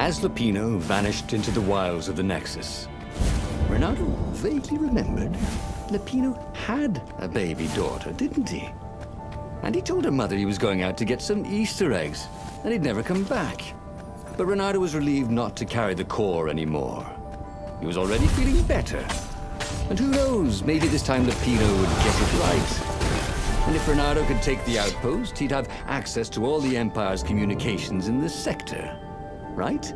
As Lapino vanished into the wilds of the Nexus, Renato vaguely remembered Lapino had a baby daughter, didn't he? And he told her mother he was going out to get some Easter eggs, and he'd never come back. But Renato was relieved not to carry the core anymore. He was already feeling better. And who knows, maybe this time Lapino would get it right. And if Renato could take the outpost, he'd have access to all the Empire's communications in this sector. Right?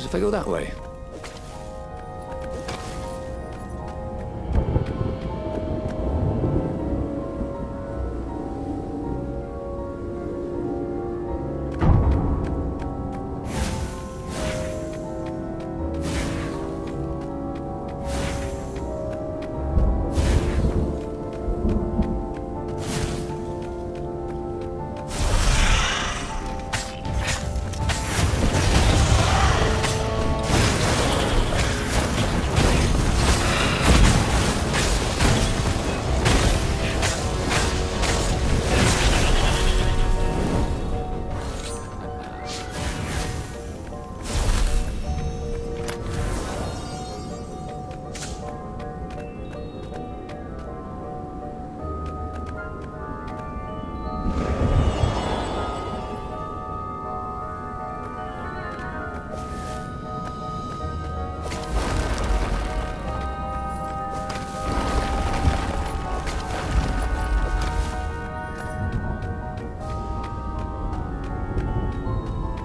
If I go that way.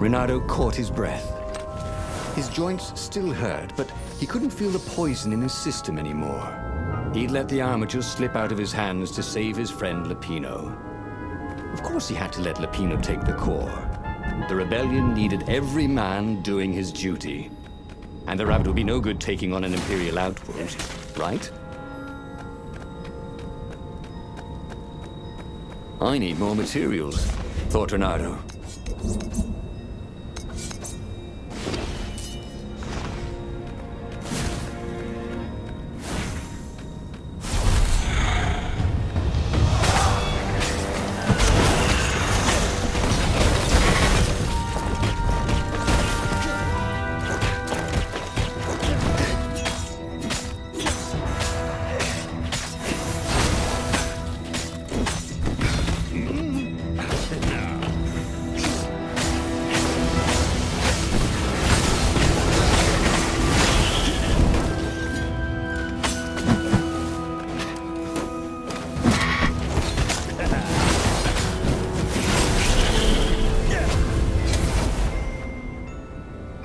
Renato caught his breath. His joints still hurt, but he couldn't feel the poison in his system anymore. He'd let the armature slip out of his hands to save his friend Lapino. Of course he had to let Lapino take the core. The rebellion needed every man doing his duty. And the rabbit would be no good taking on an Imperial outpost, right? I need more materials, thought Renato.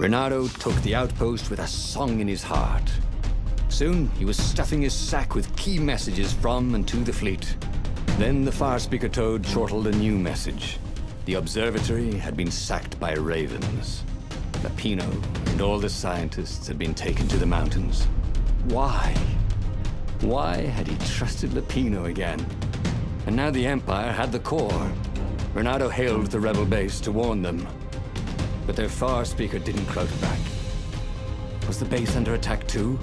Renato took the outpost with a song in his heart. Soon, he was stuffing his sack with key messages from and to the fleet. Then the far-speaker toad chortled a new message. The observatory had been sacked by ravens. Lapino and all the scientists had been taken to the mountains. Why? Why had he trusted Lapino again? And now the Empire had the core. Renato hailed the rebel base to warn them. But their far-speaker didn't crowd back. Was the base under attack too?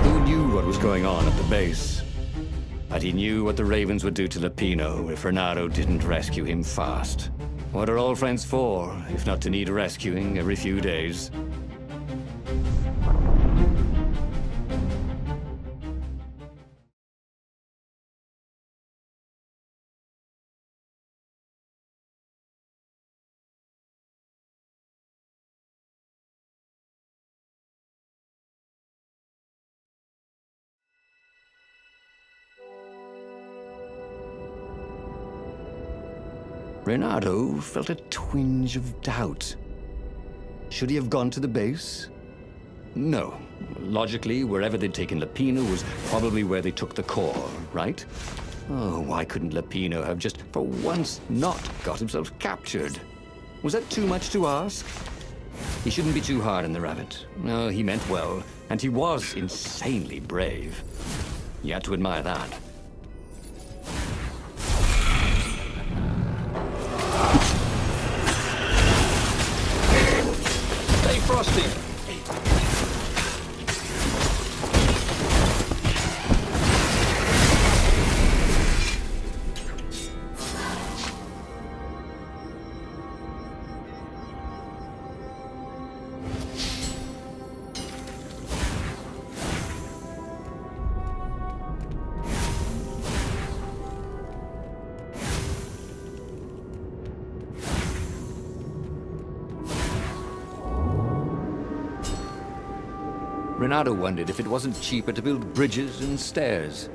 Who knew what was going on at the base? But he knew what the ravens would do to Lapino if Renato didn't rescue him fast. What are old friends for, if not to need rescuing every few days? Renato felt a twinge of doubt. Should he have gone to the base? No. Logically, wherever they'd taken Lapino was probably where they took the core, right? Oh, why couldn't Lapino have just, for once, not got himself captured? Was that too much to ask? He shouldn't be too hard on the rabbit. No, he meant well, and he was insanely brave. You had to admire that. Stay frosty! Renato wondered if it wasn't cheaper to build bridges and stairs.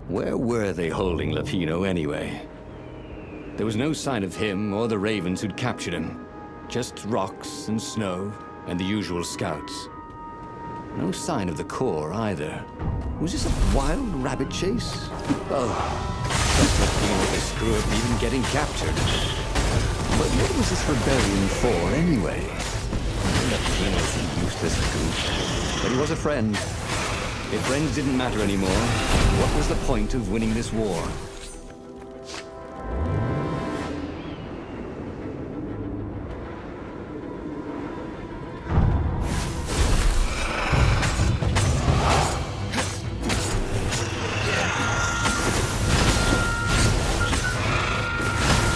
Where were they holding Lapino anyway? There was no sign of him or the ravens who'd captured him. Just rocks and snow and the usual scouts. No sign of the core either. Was this a wild rabbit chase? Oh, just Lapino to screw up even getting captured. But what was this rebellion for anyway? Lapino's a useless goof, but he was a friend. If friends didn't matter anymore, what was the point of winning this war?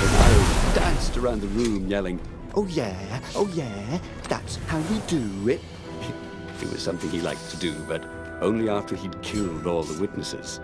Renato danced around the room yelling, oh yeah, that's how we do it. It was something he liked to do, but only after he'd killed all the witnesses.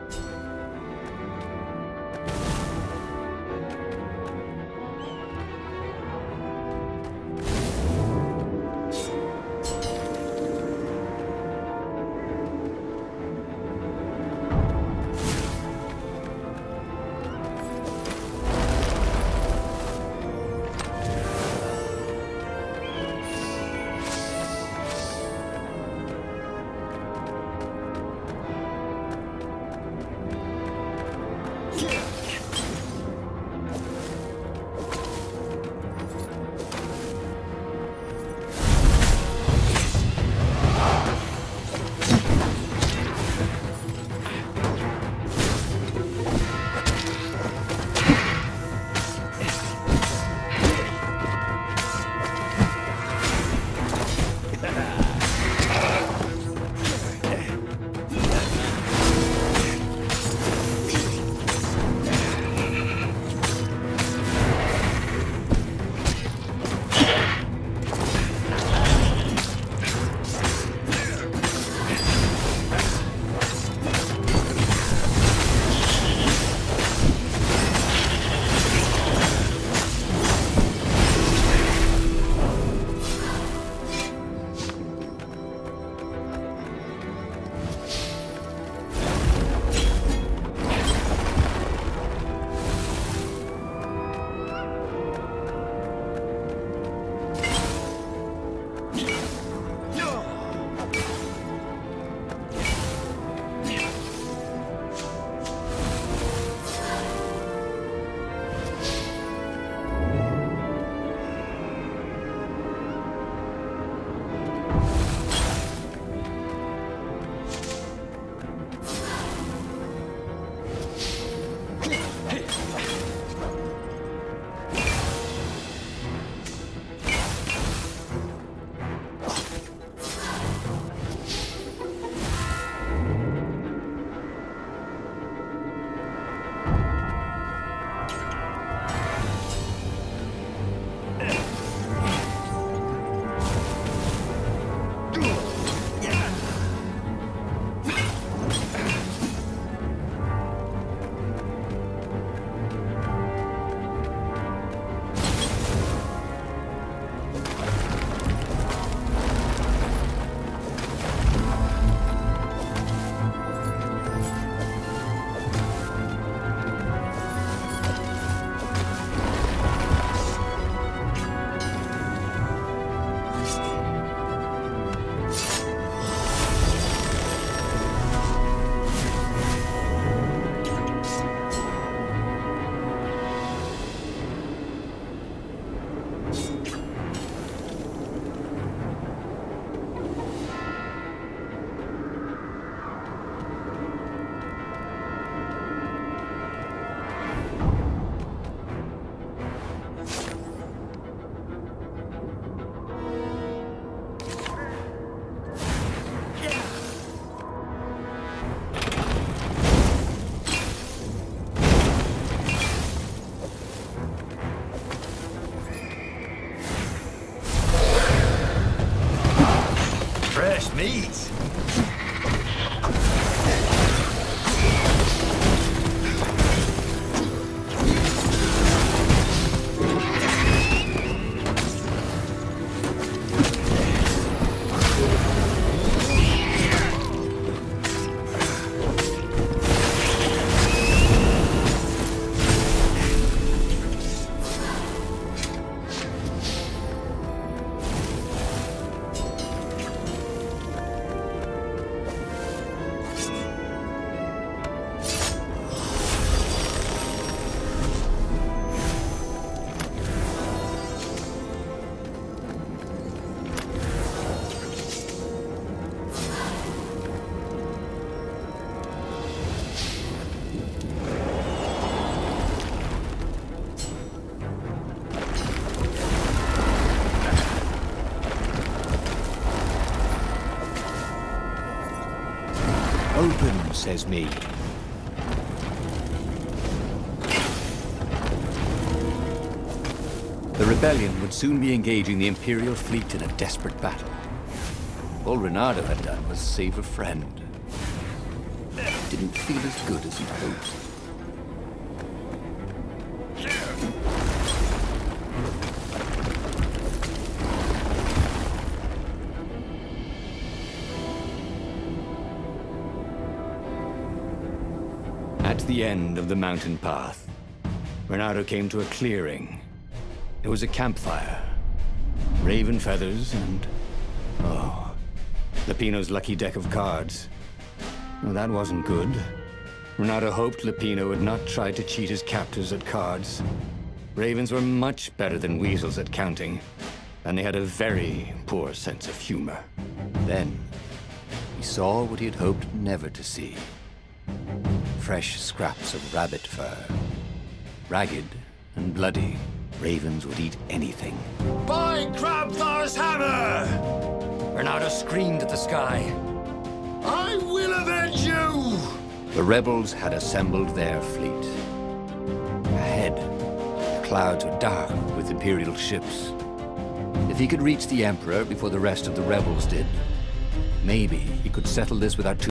Meat! Open, says me. The rebellion would soon be engaging the Imperial fleet in a desperate battle. All Reynardo had done was save a friend. It didn't feel as good as he'd hoped. At the end of the mountain path, Reynardo came to a clearing. There was a campfire, raven feathers, and... oh, Lapino's lucky deck of cards. Well, that wasn't good. Reynardo hoped Lapino would not try to cheat his captors at cards. Ravens were much better than weasels at counting, and they had a very poor sense of humor. Then, he saw what he had hoped never to see. Fresh scraps of rabbit fur. Ragged and bloody, ravens would eat anything. By Grabthar's hammer! Reynardo screamed at the sky. I will avenge you! The rebels had assembled their fleet. Ahead, the clouds were dark with Imperial ships. If he could reach the Emperor before the rest of the rebels did, maybe he could settle this without too